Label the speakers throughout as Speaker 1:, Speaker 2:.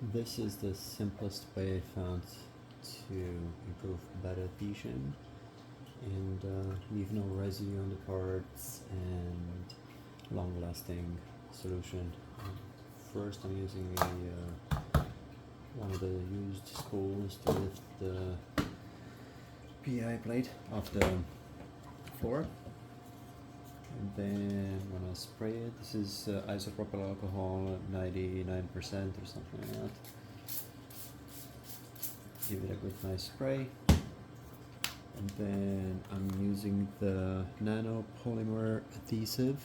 Speaker 1: This is the simplest way I found to improve bed adhesion and leave no residue on the parts and long-lasting solution. First, I'm using one of the used spools to lift the PI plate off the floor. And then when I spray it, this is isopropyl alcohol, 99% or something like that. Give it a good nice spray. And then I'm using the nano polymer adhesive.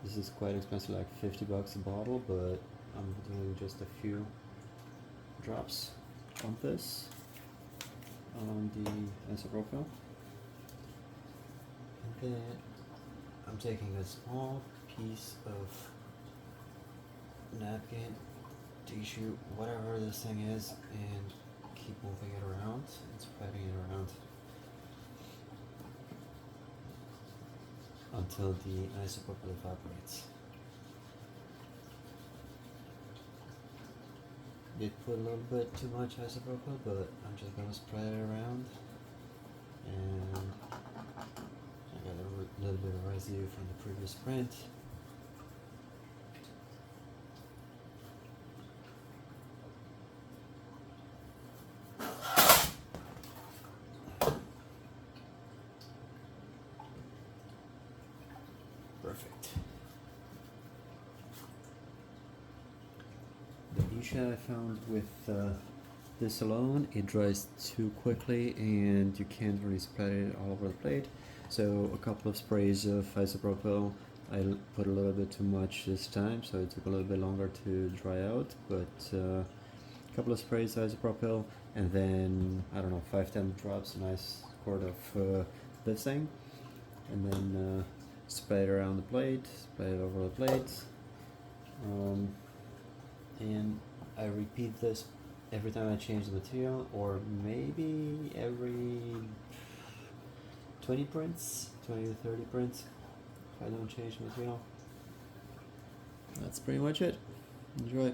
Speaker 1: This is quite expensive, like 50 bucks a bottle, but I'm doing just a few drops on this, on the isopropyl. And then I'm taking a small piece of napkin, tissue, whatever this thing is, and keep moving it around and spreading it around until the isopropyl evaporates. Did put a little bit too much isopropyl, but I'm just gonna spread it around, and I got a little bit of residue from the previous print. Perfect. The issue I found with this alone, it dries too quickly and you can't really spread it all over the plate. So a couple of sprays of isopropyl, I put a little bit too much this time, so it took a little bit longer to dry out, but a couple of sprays of isopropyl, and then, I don't know, 5-10 drops, a nice quart of this thing, and then spread it around the plate, spread it over the plate, and I repeat this every time I change the material, or maybe every 20 prints, 20 to 30 prints, if I don't change the material. That's pretty much it. Enjoy.